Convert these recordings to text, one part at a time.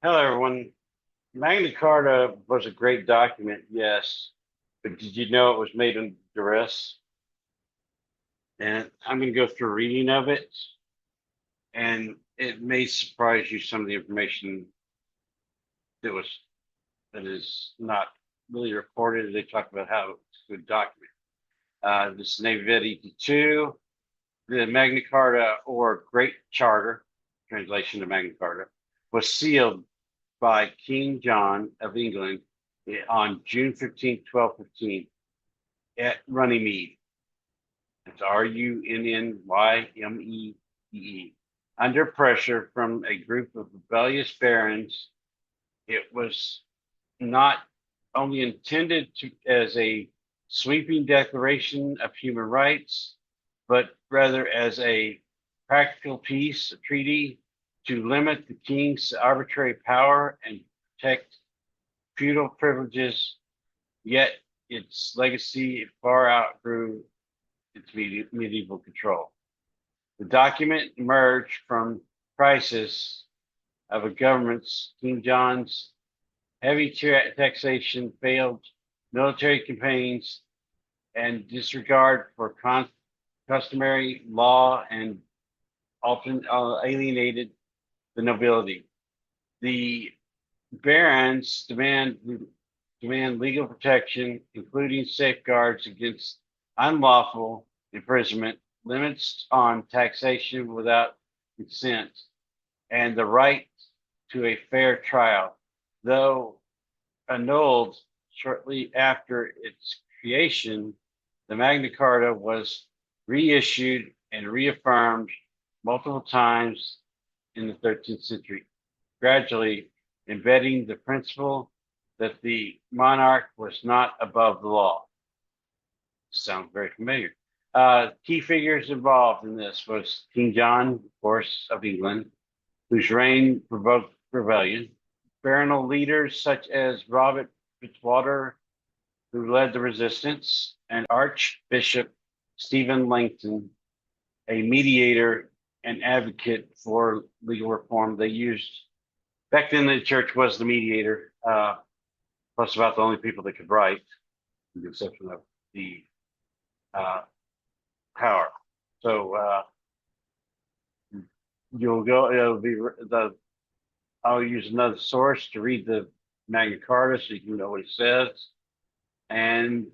Hello, everyone. Magna Carta was a great document, yes, but did you know it was made under duress? And I'm going to go through a reading of it, and it may surprise you some of the information that was that is not really reported. They talk about how it's a good document. This is Navy Vet 82, the Magna Carta or Great Charter, translation to Magna Carta, was sealed by King John of England on June 15th, 1215 at Runnymede. It's Runnymede. Under pressure from a group of rebellious barons, it was not only intended as a sweeping declaration of human rights, but rather as a practical peace, a treaty to limit the king's arbitrary power and protect feudal privileges, yet its legacy far outgrew its medieval control. The document emerged from crisis of a government's King John's heavy taxation, failed military campaigns, and disregard for customary law and often alienated the nobility. The barons demand legal protection, including safeguards against unlawful imprisonment, limits on taxation without consent, and the right to a fair trial. Though annulled shortly after its creation, the Magna Carta was reissued and reaffirmed multiple times in the 13th century, gradually embedding the principle that the monarch was not above the law. Sounds very familiar. Key figures involved in this was King John, of course, of England, whose reign provoked rebellion. Baronial leaders such as Robert Fitzwater, who led the resistance, and Archbishop Stephen Langton, a mediator and advocate for legal reform. They used, back then the church was the mediator, plus about the only people that could write, with the exception of the power. So you'll go, it'll be I'll use another source to read the Magna Carta so you can know what it says. And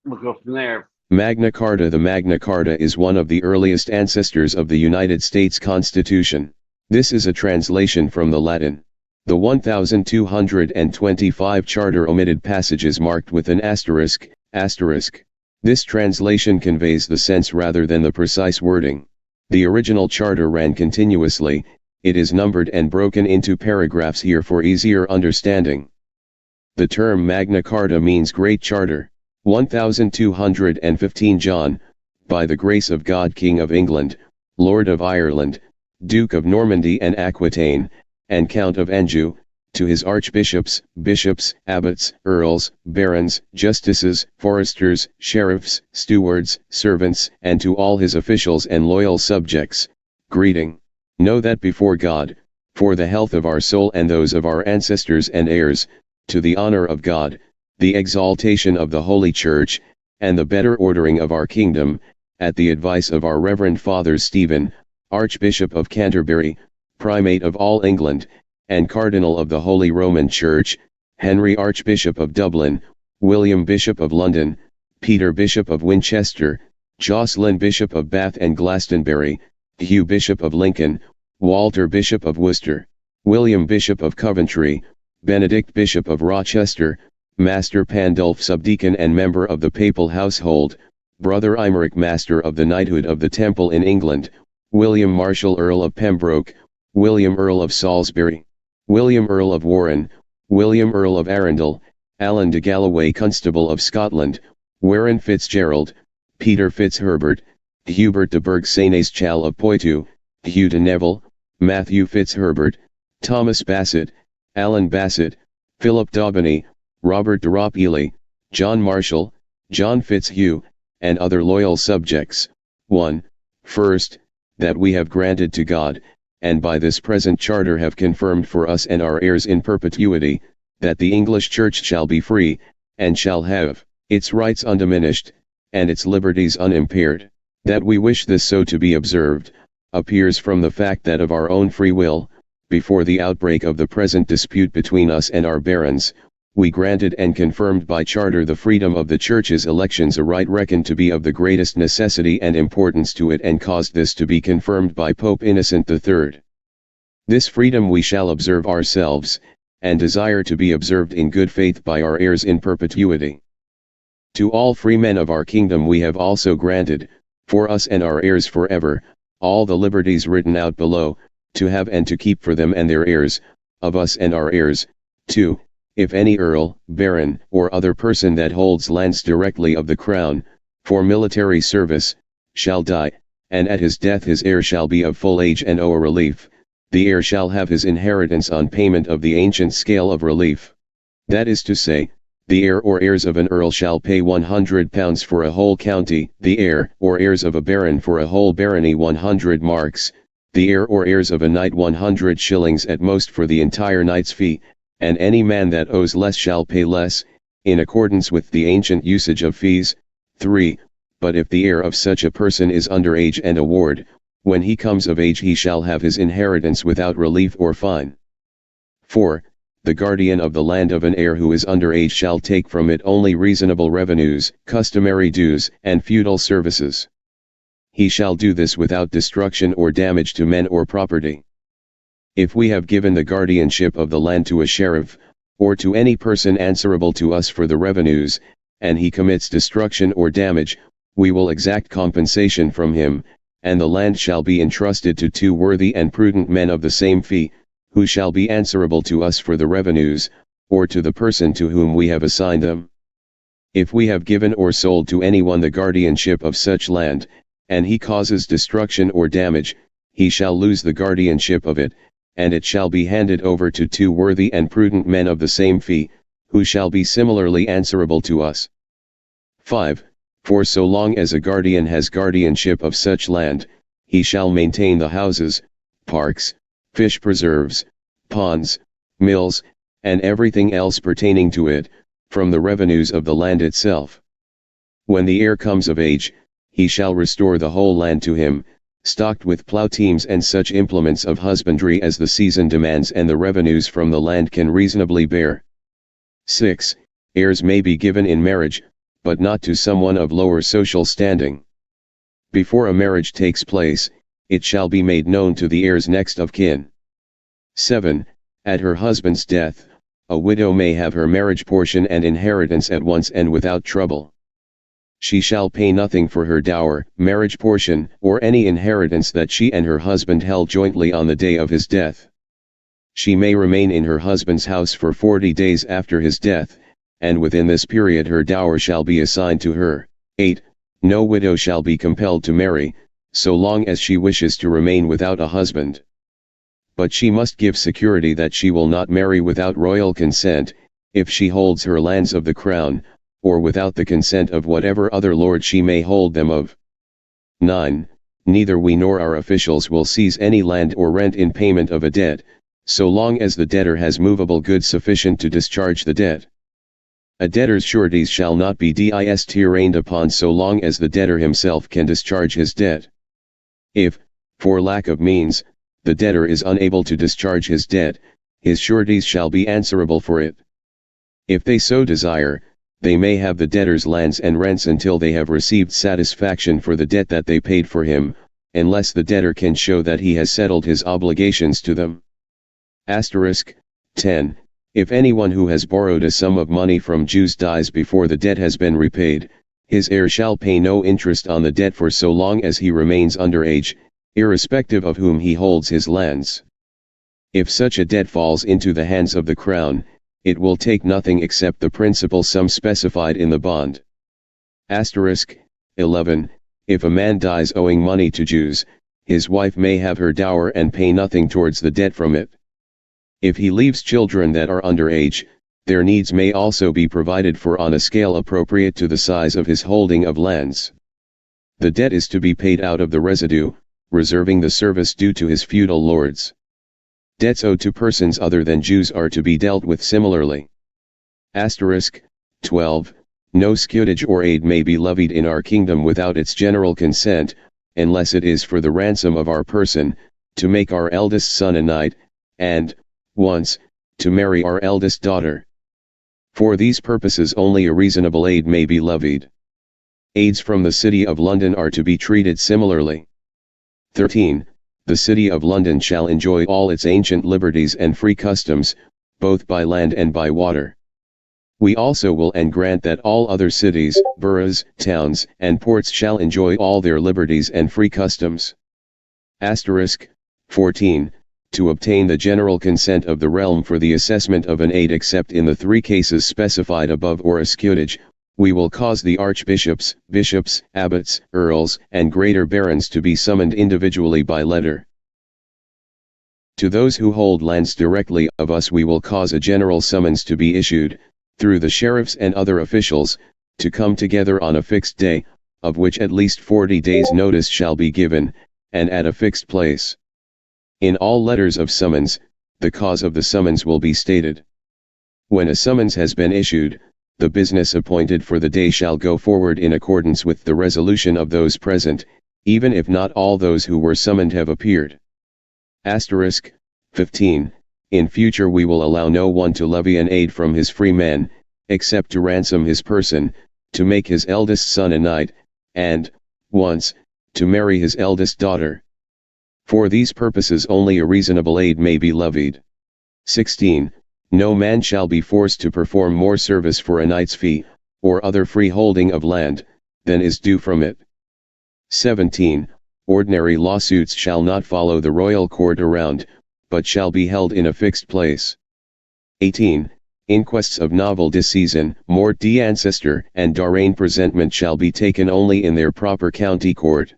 we'll go from there. Magna Carta. The Magna Carta is one of the earliest ancestors of the United States Constitution. This is a translation from the Latin. The 1225 Charter omitted passages marked with an asterisk. This translation conveys the sense rather than the precise wording. The original charter ran continuously. It is numbered and broken into paragraphs here for easier understanding. The term Magna Carta means Great Charter. 1215 John, by the grace of God King of England, Lord of Ireland, Duke of Normandy and Aquitaine, and Count of Anjou, to his archbishops, bishops, abbots, earls, barons, justices, foresters, sheriffs, stewards, servants, and to all his officials and loyal subjects, greeting. Know that before God, for the health of our soul and those of our ancestors and heirs, to the honor of God, the exaltation of the Holy Church, and the better ordering of our kingdom, at the advice of our Reverend Father Stephen, Archbishop of Canterbury, Primate of all England, and Cardinal of the Holy Roman Church, Henry Archbishop of Dublin, William Bishop of London, Peter Bishop of Winchester, Jocelyn Bishop of Bath and Glastonbury, Hugh Bishop of Lincoln, Walter Bishop of Worcester, William Bishop of Coventry, Benedict Bishop of Rochester, Master Pandulph Subdeacon and member of the Papal Household, Brother Imeric Master of the Knighthood of the Temple in England, William Marshall Earl of Pembroke, William Earl of Salisbury, William Earl of Warren, William Earl of Arundel, Alan de Galloway Constable of Scotland, Warren Fitzgerald, Peter Fitzherbert, Hubert de Berg-Sénéchal of Poitou, Hugh de Neville, Matthew Fitzherbert, Thomas Bassett, Alan Bassett, Philip Daubeny, Robert de Ropely, John Marshall, John Fitzhugh, and other loyal subjects. 1. First, that we have granted to God, and by this present charter have confirmed for us and our heirs in perpetuity, that the English Church shall be free, and shall have its rights undiminished, and its liberties unimpaired. That we wish this so to be observed, appears from the fact that of our own free will, before the outbreak of the present dispute between us and our barons, we granted and confirmed by charter the freedom of the Church's elections, a right reckoned to be of the greatest necessity and importance to it, and caused this to be confirmed by Pope Innocent III. This freedom we shall observe ourselves, and desire to be observed in good faith by our heirs in perpetuity. To all free men of our kingdom we have also granted, for us and our heirs forever, all the liberties written out below, to have and to keep for them and their heirs, of us and our heirs. 2. If any earl, baron, or other person that holds lands directly of the crown, for military service, shall die, and at his death his heir shall be of full age and owe a relief, the heir shall have his inheritance on payment of the ancient scale of relief. That is to say, the heir or heirs of an earl shall pay £100 for a whole county, the heir or heirs of a baron for a whole barony 100 marks, the heir or heirs of a knight 100 shillings at most for the entire knight's fee, and any man that owes less shall pay less, in accordance with the ancient usage of fees. 3. But if the heir of such a person is under age and a ward, when he comes of age he shall have his inheritance without relief or fine. 4. The guardian of the land of an heir who is under age shall take from it only reasonable revenues, customary dues, and feudal services. He shall do this without destruction or damage to men or property. If we have given the guardianship of the land to a sheriff, or to any person answerable to us for the revenues, and he commits destruction or damage, we will exact compensation from him, and the land shall be entrusted to 2 worthy and prudent men of the same fee, who shall be answerable to us for the revenues, or to the person to whom we have assigned them. If we have given or sold to anyone the guardianship of such land, and he causes destruction or damage, he shall lose the guardianship of it, and it shall be handed over to 2 worthy and prudent men of the same fee, who shall be similarly answerable to us. 5. For so long as a guardian has guardianship of such land, he shall maintain the houses, parks, fish preserves, ponds, mills, and everything else pertaining to it, from the revenues of the land itself. When the heir comes of age, he shall restore the whole land to him, stocked with plough teams and such implements of husbandry as the season demands and the revenues from the land can reasonably bear. 6. Heirs may be given in marriage, but not to someone of lower social standing. Before a marriage takes place, it shall be made known to the heirs next of kin. 7. At her husband's death, a widow may have her marriage portion and inheritance at once and without trouble. She shall pay nothing for her dower, marriage portion, or any inheritance that she and her husband held jointly on the day of his death. She may remain in her husband's house for 40 days after his death, and within this period her dower shall be assigned to her. 8. No widow shall be compelled to marry, so long as she wishes to remain without a husband. But she must give security that she will not marry without royal consent, if she holds her lands of the crown, or without the consent of whatever other lord she may hold them of. 9. Neither we nor our officials will seize any land or rent in payment of a debt, so long as the debtor has movable goods sufficient to discharge the debt. A debtor's sureties shall not be distrained upon so long as the debtor himself can discharge his debt. If, for lack of means, the debtor is unable to discharge his debt, his sureties shall be answerable for it. If they so desire, they may have the debtor's lands and rents until they have received satisfaction for the debt that they paid for him, unless the debtor can show that he has settled his obligations to them. Asterisk 10. If anyone who has borrowed a sum of money from Jews dies before the debt has been repaid, his heir shall pay no interest on the debt for so long as he remains under age, irrespective of whom he holds his lands. If such a debt falls into the hands of the crown, it will take nothing except the principal sum specified in the bond. Asterisk 11. If a man dies owing money to Jews, his wife may have her dower and pay nothing towards the debt from it. If he leaves children that are under age, their needs may also be provided for on a scale appropriate to the size of his holding of lands. The debt is to be paid out of the residue, reserving the service due to his feudal lords. Debts owed to persons other than Jews are to be dealt with similarly. Asterisk 12. No scutage or aid may be levied in our kingdom without its general consent, unless it is for the ransom of our person, to make our eldest son a knight, and, once, to marry our eldest daughter. For these purposes only a reasonable aid may be levied. Aids from the City of London are to be treated similarly. 13. The City of London shall enjoy all its ancient liberties and free customs, both by land and by water. We also will and grant that all other cities, boroughs, towns, and ports shall enjoy all their liberties and free customs. Asterisk 14. To obtain the general consent of the realm for the assessment of an aid except in the 3 cases specified above or a scutage, we will cause the archbishops, bishops, abbots, earls, and greater barons to be summoned individually by letter. To those who hold lands directly of us we will cause a general summons to be issued, through the sheriffs and other officials, to come together on a fixed day, of which at least 40 days' notice shall be given, and at a fixed place. In all letters of summons, the cause of the summons will be stated. When a summons has been issued, the business appointed for the day shall go forward in accordance with the resolution of those present, even if not all those who were summoned have appeared. Asterisk 15. In future we will allow no one to levy an aid from his free man, except to ransom his person, to make his eldest son a knight, and, once, to marry his eldest daughter. For these purposes only a reasonable aid may be levied. 16. No man shall be forced to perform more service for a knight's fee, or other free holding of land, than is due from it. 17. Ordinary lawsuits shall not follow the royal court around, but shall be held in a fixed place. 18. Inquests of novel disseisin, mort d'ancestor, and d'arraign presentment shall be taken only in their proper county court.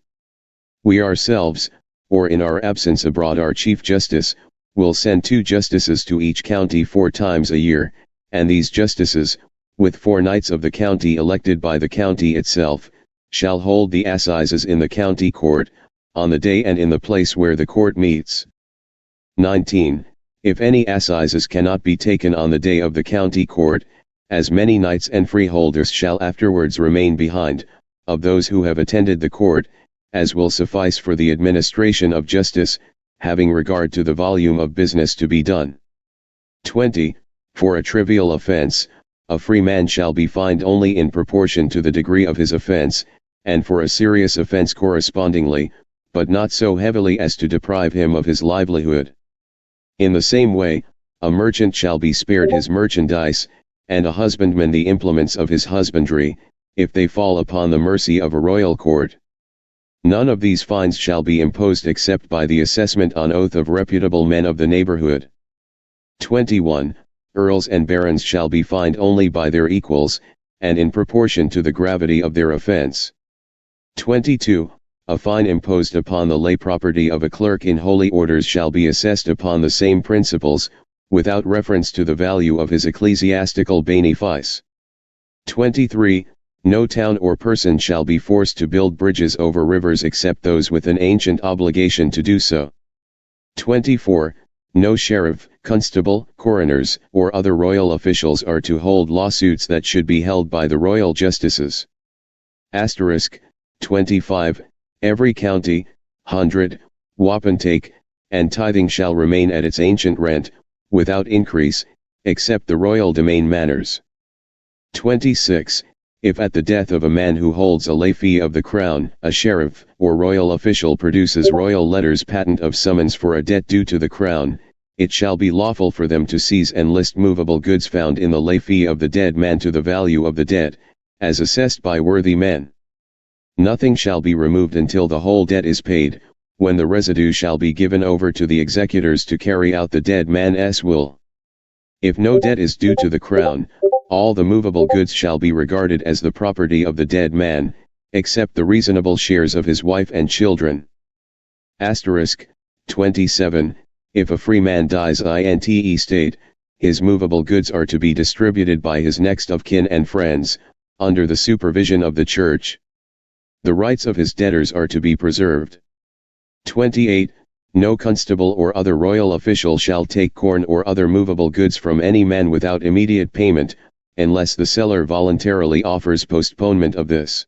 We ourselves, or in our absence abroad our Chief Justice, will send 2 justices to each county 4 times a year, and these justices, with 4 knights of the county elected by the county itself, shall hold the assizes in the county court, on the day and in the place where the court meets. 19. If any assizes cannot be taken on the day of the county court, as many knights and freeholders shall afterwards remain behind, of those who have attended the court, as will suffice for the administration of justice, having regard to the volume of business to be done. 20. For a trivial offense, a free man shall be fined only in proportion to the degree of his offense, and for a serious offense correspondingly, but not so heavily as to deprive him of his livelihood. In the same way, a merchant shall be spared his merchandise, and a husbandman the implements of his husbandry, if they fall upon the mercy of a royal court. None of these fines shall be imposed except by the assessment on oath of reputable men of the neighborhood. 21. Earls and barons shall be fined only by their equals, and in proportion to the gravity of their offense. 22. A fine imposed upon the lay property of a clerk in holy orders shall be assessed upon the same principles, without reference to the value of his ecclesiastical benefice. 23. No town or person shall be forced to build bridges over rivers except those with an ancient obligation to do so. 24. No sheriff, constable, coroners, or other royal officials are to hold lawsuits that should be held by the royal justices. Asterisk 25. Every county, hundred, wapentake, and tithing shall remain at its ancient rent, without increase, except the royal domain manors. 26. If at the death of a man who holds a lay fee of the crown, a sheriff or royal official produces royal letters patent of summons for a debt due to the crown, it shall be lawful for them to seize and list movable goods found in the lay fee of the dead man to the value of the debt, as assessed by worthy men. Nothing shall be removed until the whole debt is paid, when the residue shall be given over to the executors to carry out the dead man's will. If no debt is due to the crown, all the movable goods shall be regarded as the property of the dead man, except the reasonable shares of his wife and children. Asterisk 27. If a free man dies in state, his movable goods are to be distributed by his next of kin and friends, under the supervision of the church. The rights of his debtors are to be preserved. 28. No constable or other royal official shall take corn or other movable goods from any man without immediate payment, unless the seller voluntarily offers postponement of this.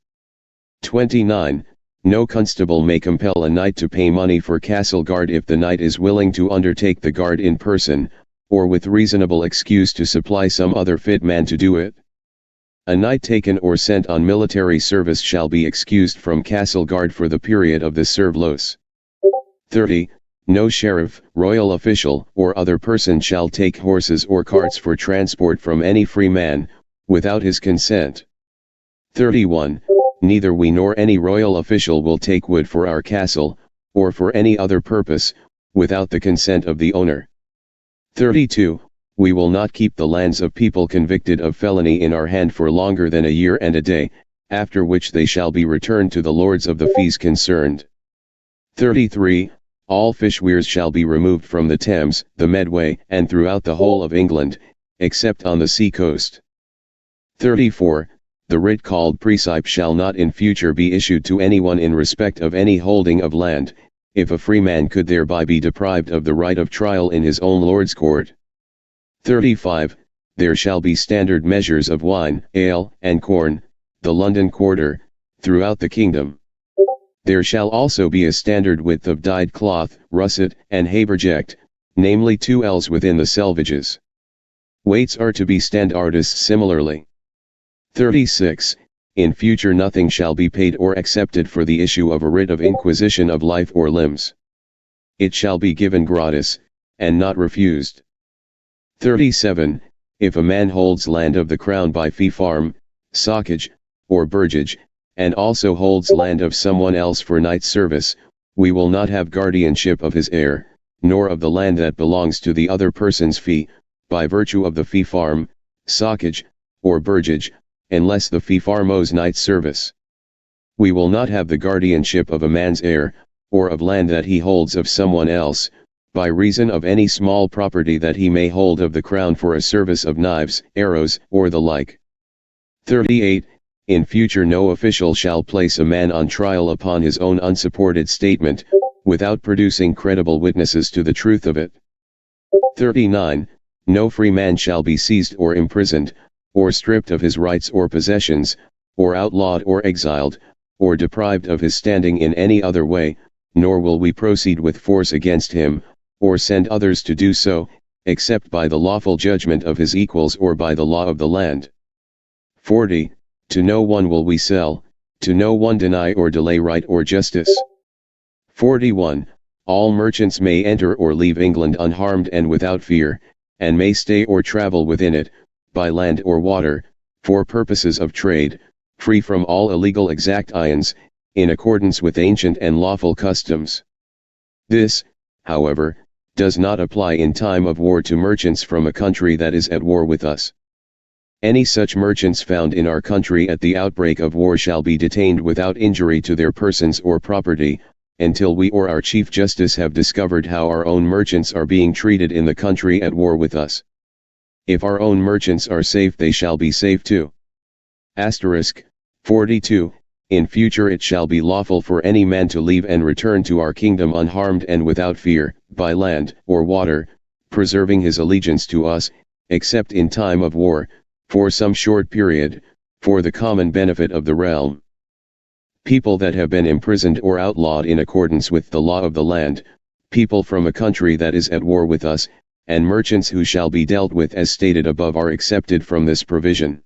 29. No constable may compel a knight to pay money for castle guard if the knight is willing to undertake the guard in person, or with reasonable excuse to supply some other fit man to do it. A knight taken or sent on military service shall be excused from castle guard for the period of the service. 30. No sheriff, royal official, or other person shall take horses or carts for transport from any free man, without his consent. 31. Neither we nor any royal official will take wood for our castle, or for any other purpose, without the consent of the owner. 32. We will not keep the lands of people convicted of felony in our hand for longer than a year and a day, after which they shall be returned to the lords of the fees concerned. 33. All fish weirs shall be removed from the Thames, the Medway, and throughout the whole of England, except on the sea coast. 34. The writ called precept shall not in future be issued to anyone in respect of any holding of land, if a free man could thereby be deprived of the right of trial in his own lord's court. 35. There shall be standard measures of wine, ale, and corn, the London quarter, throughout the kingdom. There shall also be a standard width of dyed cloth, russet, and haberject, namely 2 ells within the selvages. Weights are to be standardized similarly. 36. In future nothing shall be paid or accepted for the issue of a writ of inquisition of life or limbs. It shall be given gratis, and not refused. 37. If a man holds land of the crown by fee farm, soccage, or burgage, and also holds land of someone else for knight service, we will not have guardianship of his heir, nor of the land that belongs to the other person's fee, by virtue of the fee farm, soccage, or burgage, unless the fee farm owes knight service. We will not have the guardianship of a man's heir, or of land that he holds of someone else, by reason of any small property that he may hold of the crown for a service of knives, arrows, or the like. 38. In future no official shall place a man on trial upon his own unsupported statement, without producing credible witnesses to the truth of it. 39. No free man shall be seized or imprisoned, or stripped of his rights or possessions, or outlawed or exiled, or deprived of his standing in any other way, nor will we proceed with force against him, or send others to do so, except by the lawful judgment of his equals or by the law of the land. 40. To no one will we sell, to no one deny or delay right or justice. 41. All merchants may enter or leave England unharmed and without fear, and may stay or travel within it, by land or water, for purposes of trade, free from all illegal exactions, in accordance with ancient and lawful customs. This, however, does not apply in time of war to merchants from a country that is at war with us. Any such merchants found in our country at the outbreak of war shall be detained without injury to their persons or property, until we or our Chief Justice have discovered how our own merchants are being treated in the country at war with us. If our own merchants are safe, they shall be safe too. 42. In future it shall be lawful for any man to leave and return to our kingdom unharmed and without fear, by land or water, preserving his allegiance to us, except in time of war, for some short period, for the common benefit of the realm. People that have been imprisoned or outlawed in accordance with the law of the land, people from a country that is at war with us, and merchants who shall be dealt with as stated above are excepted from this provision.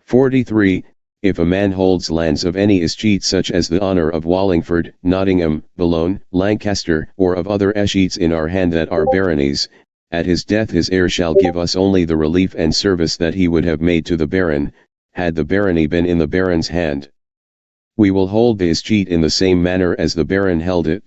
43. If a man holds lands of any escheat such as the honour of Wallingford, Nottingham, Boulogne, Lancaster, or of other escheats in our hand that are baronies, at his death his heir shall give us only the relief and service that he would have made to the baron, had the barony been in the baron's hand. We will hold the escheat in the same manner as the baron held it.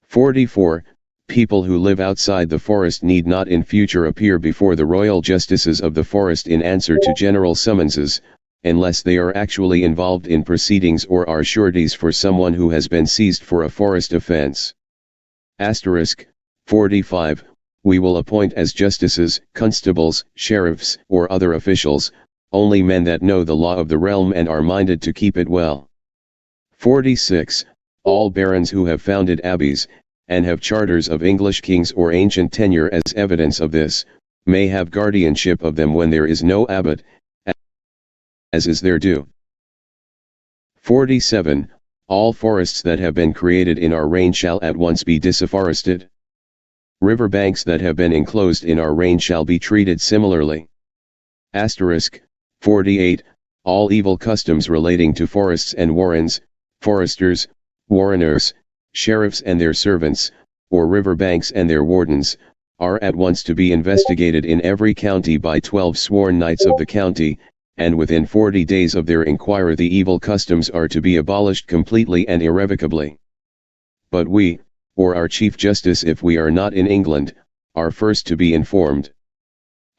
44. People who live outside the forest need not in future appear before the royal justices of the forest in answer to general summonses, unless they are actually involved in proceedings or are sureties for someone who has been seized for a forest offence. 45. We will appoint as justices, constables, sheriffs, or other officials, only men that know the law of the realm and are minded to keep it well. 46. all barons who have founded abbeys, and have charters of English kings or ancient tenure as evidence of this, may have guardianship of them when there is no abbot, as is their due. 47. All forests that have been created in our reign shall at once be disafforested. River banks that have been enclosed in our reign shall be treated similarly. Asterisk. 48. All evil customs relating to forests and warrens, foresters, warreners, sheriffs and their servants, or river banks and their wardens, are at once to be investigated in every county by 12 sworn knights of the county, and within 40 days of their inquiry the evil customs are to be abolished completely and irrevocably. But we, or our Chief Justice if we are not in England, are first to be informed.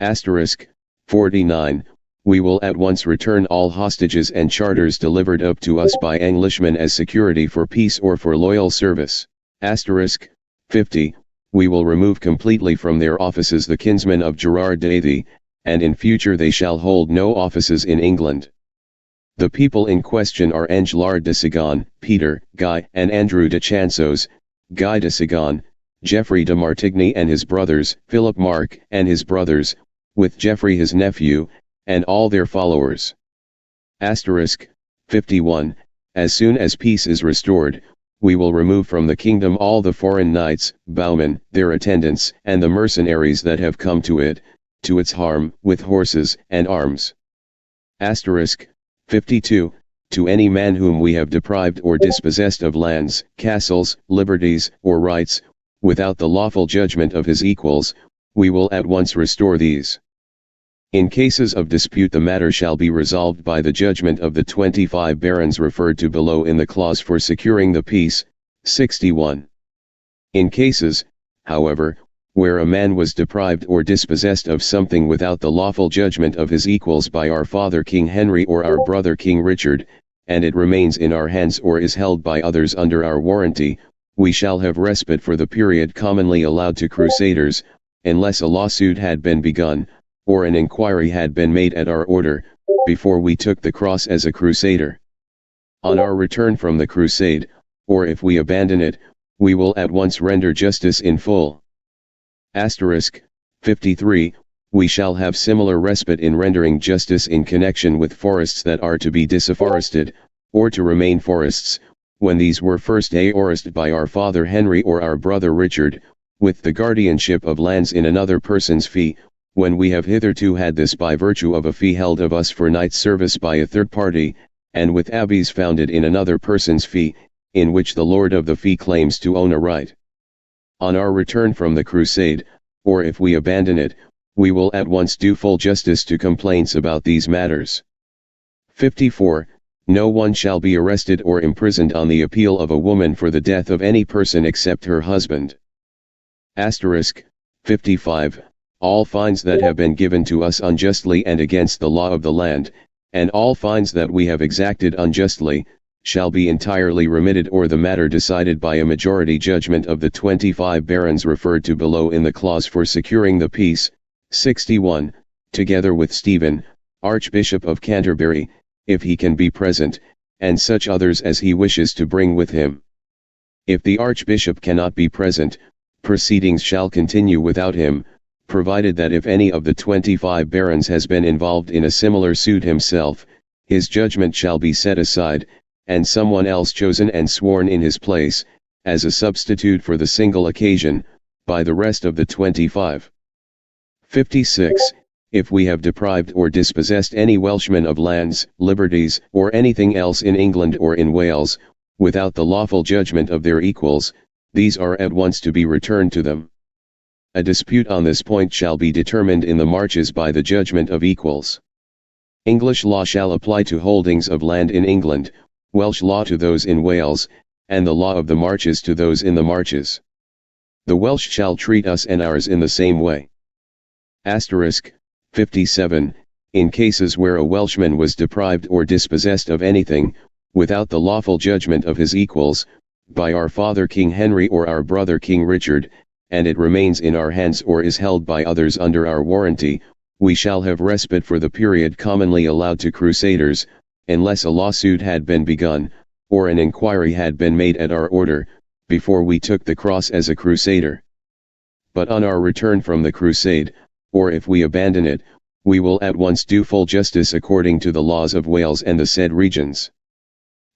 Asterisk. 49. We will at once return all hostages and charters delivered up to us by Englishmen as security for peace or for loyal service. Asterisk. 50. We will remove completely from their offices the kinsmen of Gerard Davy, and in future they shall hold no offices in England. The people in question are Angelard de Sagon, Peter, Guy, and Andrew de Chansos, Guy de Sagon, Geoffrey de Martigny and his brothers, Philip Mark and his brothers, with Geoffrey his nephew, and all their followers. Asterisk. 51. As soon as peace is restored, we will remove from the kingdom all the foreign knights, bowmen, their attendants, and the mercenaries that have come to its harm, with horses and arms. Asterisk. 52. To any man whom we have deprived or dispossessed of lands, castles, liberties, or rights, without the lawful judgment of his equals, we will at once restore these. In cases of dispute the matter shall be resolved by the judgment of the 25 barons referred to below in the clause for securing the peace. 61. In cases, however, where a man was deprived or dispossessed of something without the lawful judgment of his equals by our father King Henry or our brother King Richard, and it remains in our hands or is held by others under our warranty, we shall have respite for the period commonly allowed to crusaders, unless a lawsuit had been begun, or an inquiry had been made at our order, before we took the cross as a crusader. On our return from the crusade, or if we abandon it, we will at once render justice in full. Asterisk. 53. We shall have similar respite in rendering justice in connection with forests that are to be disafforested, or to remain forests, when these were first aoristed by our father Henry or our brother Richard, with the guardianship of lands in another person's fee, when we have hitherto had this by virtue of a fee held of us for knight service by a third party, and with abbeys founded in another person's fee, in which the lord of the fee claims to own a right. On our return from the crusade, or if we abandon it, we will at once do full justice to complaints about these matters. 54. No one shall be arrested or imprisoned on the appeal of a woman for the death of any person except her husband. Asterisk. 55. All fines that have been given to us unjustly and against the law of the land, and all fines that we have exacted unjustly, shall be entirely remitted or the matter decided by a majority judgment of the 25 barons referred to below in the clause for securing the peace. 61. Together with Stephen, Archbishop of Canterbury, if he can be present, and such others as he wishes to bring with him. If the Archbishop cannot be present, proceedings shall continue without him, provided that if any of the 25 barons has been involved in a similar suit himself, his judgment shall be set aside, and someone else chosen and sworn in his place, as a substitute for the single occasion, by the rest of the 25. 56. If we have deprived or dispossessed any Welshman of lands, liberties, or anything else in England or in Wales, without the lawful judgment of their equals, these are at once to be returned to them. A dispute on this point shall be determined in the marches by the judgment of equals. English law shall apply to holdings of land in England, Welsh law to those in Wales, and the law of the marches to those in the marches. The Welsh shall treat us and ours in the same way. Asterisk. 57. In cases where a Welshman was deprived or dispossessed of anything, without the lawful judgment of his equals, by our father King Henry or our brother King Richard, and it remains in our hands or is held by others under our warranty, we shall have respite for the period commonly allowed to crusaders, unless a lawsuit had been begun, or an inquiry had been made at our order, before we took the cross as a crusader. But on our return from the crusade, or if we abandon it, we will at once do full justice according to the laws of Wales and the said regions.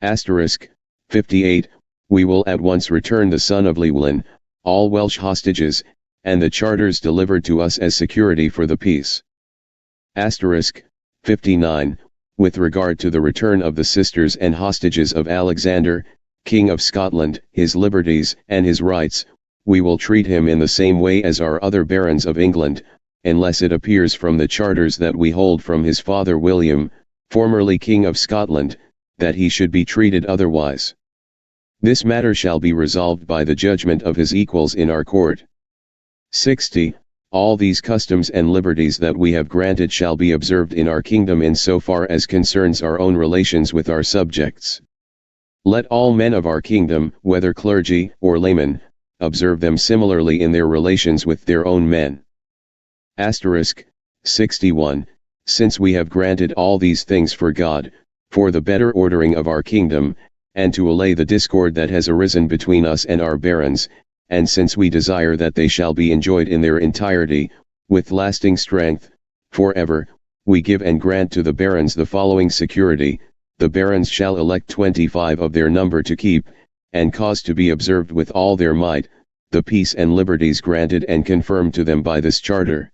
Asterisk, 58, we will at once return the son of Llywelyn, all Welsh hostages, and the charters delivered to us as security for the peace. Asterisk, 59, with regard to the return of the sisters and hostages of Alexander, King of Scotland, his liberties and his rights, we will treat him in the same way as our other barons of England, unless it appears from the charters that we hold from his father William, formerly King of Scotland, that he should be treated otherwise. This matter shall be resolved by the judgment of his equals in our court. 60. All these customs and liberties that we have granted shall be observed in our kingdom in so far as concerns our own relations with our subjects. Let all men of our kingdom, whether clergy or laymen, observe them similarly in their relations with their own men. Asterisk, 61. Since we have granted all these things for God, for the better ordering of our kingdom, and to allay the discord that has arisen between us and our barons, and since we desire that they shall be enjoyed in their entirety, with lasting strength, forever, we give and grant to the barons the following security: the barons shall elect 25 of their number to keep, and cause to be observed with all their might, the peace and liberties granted and confirmed to them by this charter.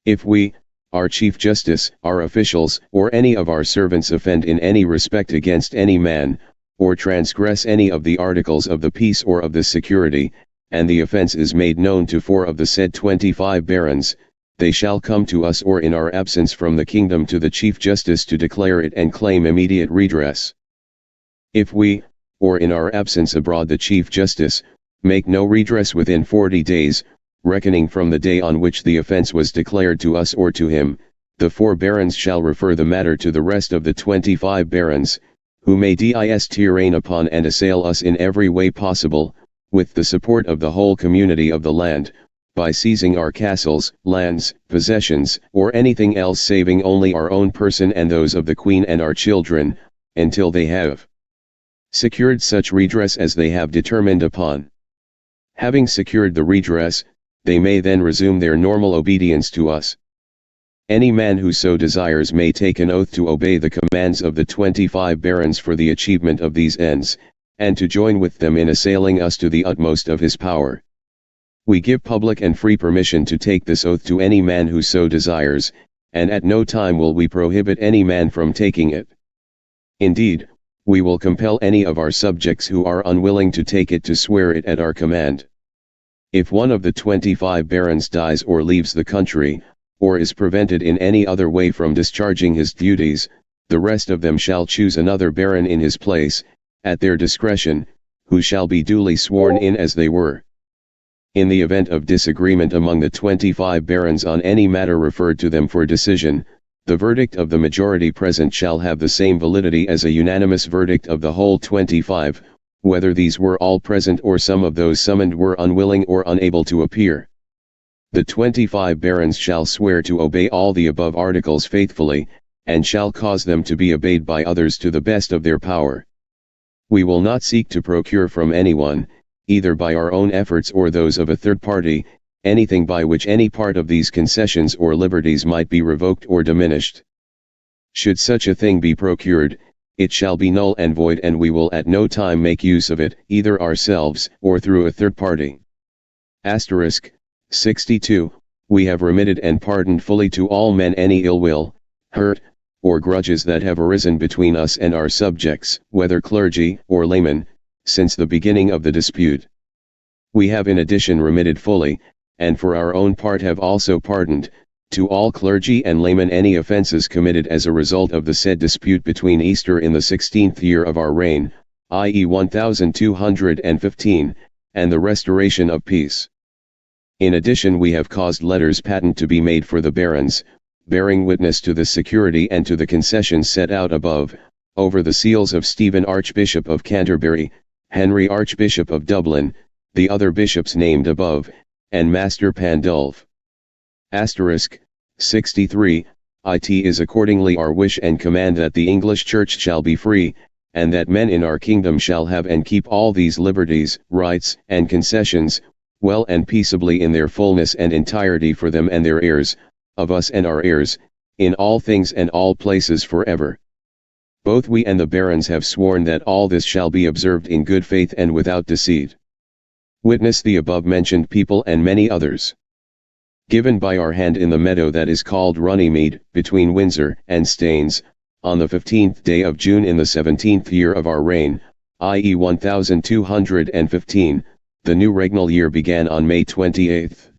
If we, our Chief Justice, our officials, or any of our servants offend in any respect against any man, or transgress any of the articles of the peace or of the security, and the offense is made known to 4 of the said 25 barons, they shall come to us or in our absence from the kingdom to the Chief Justice to declare it and claim immediate redress. If we, or in our absence abroad the Chief Justice, make no redress within 40 days, reckoning from the day on which the offense was declared to us or to him, the 4 barons shall refer the matter to the rest of the 25 barons, who may tyranny upon and assail us in every way possible, with the support of the whole community of the land, by seizing our castles, lands, possessions, or anything else saving only our own person and those of the Queen and our children, until they have secured such redress as they have determined upon. Having secured the redress, they may then resume their normal obedience to us. Any man who so desires may take an oath to obey the commands of the 25 barons for the achievement of these ends, and to join with them in assailing us to the utmost of his power. We give public and free permission to take this oath to any man who so desires, and at no time will we prohibit any man from taking it. Indeed, we will compel any of our subjects who are unwilling to take it to swear it at our command. If one of the 25 barons dies or leaves the country, or is prevented in any other way from discharging his duties, the rest of them shall choose another baron in his place, at their discretion, who shall be duly sworn in as they were. In the event of disagreement among the 25 barons on any matter referred to them for decision, the verdict of the majority present shall have the same validity as a unanimous verdict of the whole 25, whether these were all present or some of those summoned were unwilling or unable to appear. The 25 barons shall swear to obey all the above articles faithfully, and shall cause them to be obeyed by others to the best of their power. We will not seek to procure from anyone, either by our own efforts or those of a third party, anything by which any part of these concessions or liberties might be revoked or diminished. Should such a thing be procured, it shall be null and void, and we will at no time make use of it, either ourselves or through a third party. Asterisk, 62. We have remitted and pardoned fully to all men any ill will, hurt, or grudges that have arisen between us and our subjects, whether clergy or laymen, since the beginning of the dispute. We have in addition remitted fully, and for our own part have also pardoned, to all clergy and laymen any offences committed as a result of the said dispute between Easter in the 16th year of our reign, i.e. 1215, and the restoration of peace. In addition, we have caused letters patent to be made for the barons, bearing witness to the security and to the concessions set out above, over the seals of Stephen Archbishop of Canterbury, Henry Archbishop of Dublin, the other bishops named above, and Master Pandulph. Asterisk, 63, it is accordingly our wish and command that the English Church shall be free, and that men in our kingdom shall have and keep all these liberties, rights, and concessions, well and peaceably in their fullness and entirety for them and their heirs, of us and our heirs, in all things and all places forever. Both we and the barons have sworn that all this shall be observed in good faith and without deceit. Witness the above-mentioned people and many others. Given by our hand in the meadow that is called Runnymede, between Windsor and Staines, on the 15th day of June in the 17th year of our reign, i.e. 1215, the new regnal year began on May 28th.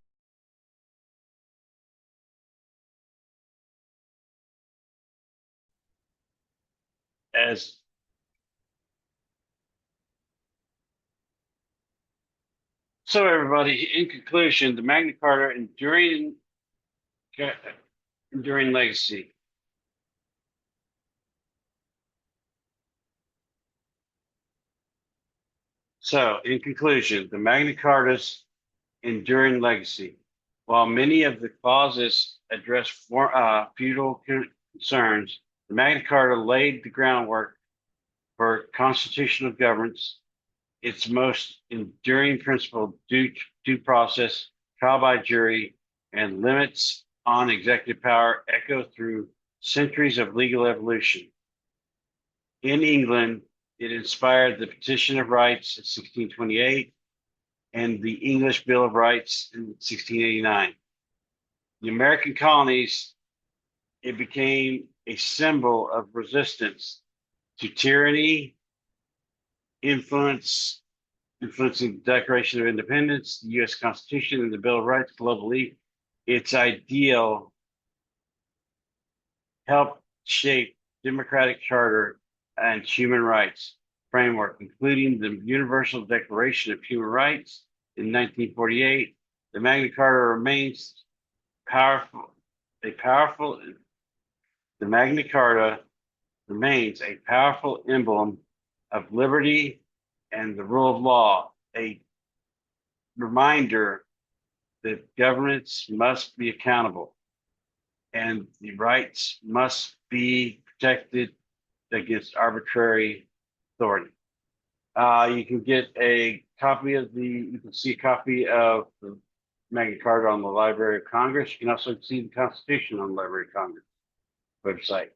As so, everybody, in conclusion, the Magna Carta enduring legacy. So, in conclusion, the Magna Carta's enduring legacy. While many of the clauses address feudal concerns, the Magna Carta laid the groundwork for constitutional governance. Its most enduring principle, due process, trial by jury, and limits on executive power echo through centuries of legal evolution. In England, it inspired the Petition of Rights in 1628 and the English Bill of Rights in 1689. The American colonies, it became a symbol of resistance to tyranny, influencing the Declaration of Independence, the U.S. Constitution, and the Bill of Rights globally. Its ideal helped shape democratic charter and human rights framework, including the Universal Declaration of Human Rights in 1948. The Magna Carta remains powerful. The Magna Carta remains a powerful emblem of liberty and the rule of law, a reminder that governments must be accountable and the rights must be protected against arbitrary authority. You can get a copy of you can see a copy of the Magna Carta on the Library of Congress. You can also see the Constitution on the Library of Congress website.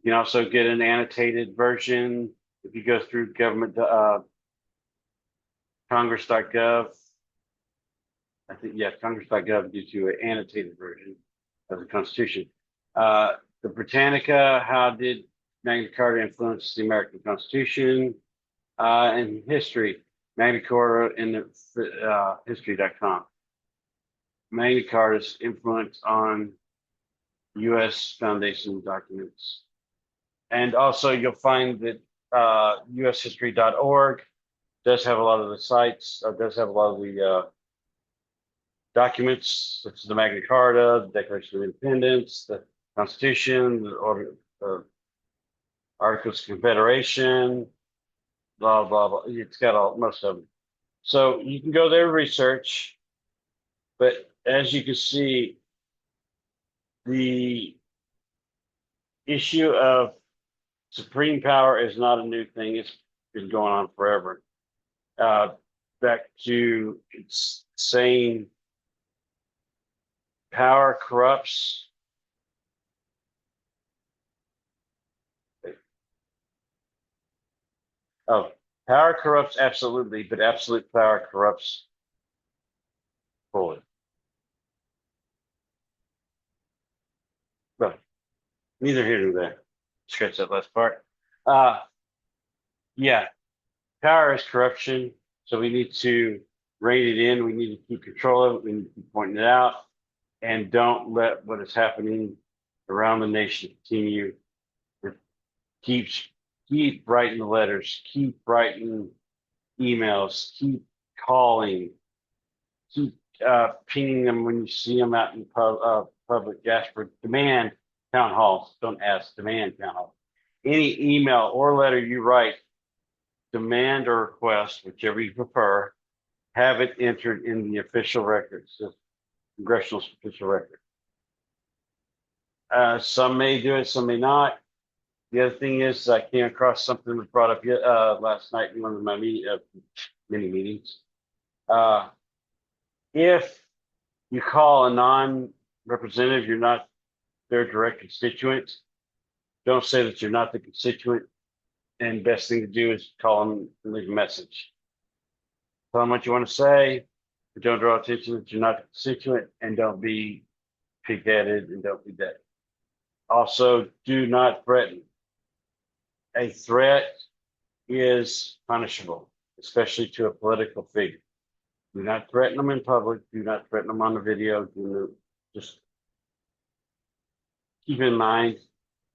You can also get an annotated version if you go through government congress.gov. I think, yeah, congress.gov gives you an annotated version of the Constitution. The Britannica, how did Magna Carta influence the American Constitution? And history, Magna Carta in the history.com. Magna Carta's influence on U.S. Foundation documents. And also you'll find that ushistory.org does have a lot of the sites, does have a lot of the documents, such as the Magna Carta, the Declaration of Independence, the Constitution, the Articles of Confederation, blah, blah, blah. It's got most of them. So you can go there and research, but as you can see, the issue of supreme power is not a new thing. It's been going on forever. Back to it's saying power corrupts. Oh, power corrupts absolutely, but absolute power corrupts fully. But neither here nor there. Scratch that last part. Yeah, power is corruption, so we need to rein it in. We need to keep control of it. We need to keep pointing it out, and don't let what is happening around the nation continue. Keep writing the letters, keep writing emails, keep calling, keep pinging them when you see them out in public. Ask for demand town halls. Don't ask, demand town halls. Any email or letter you write, demand or request, whichever you prefer, have it entered in the official records, the congressional official record. Some may do it, some may not. The other thing is I came across something that brought up last night in one of my mini meetings. Uh, if you call a non-representative, you're not their direct constituent. Don't say that you're not the constituent. And best thing to do is call them and leave a message. Tell them what you want to say, but don't draw attention that you're not the constituent, and don't be pig-headed and don't be that. Also, do not threaten. A threat is punishable, especially to a political figure. Do not threaten them in public. Do not threaten them on the video. Just keep in mind,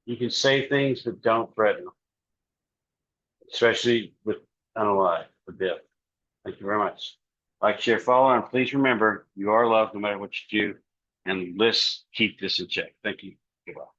you can say things, but don't threaten them, especially with unalive or death. Thank you very much. Like, share, follow, and please remember, you are loved no matter what you do. And let's keep this in check. Thank you. Goodbye.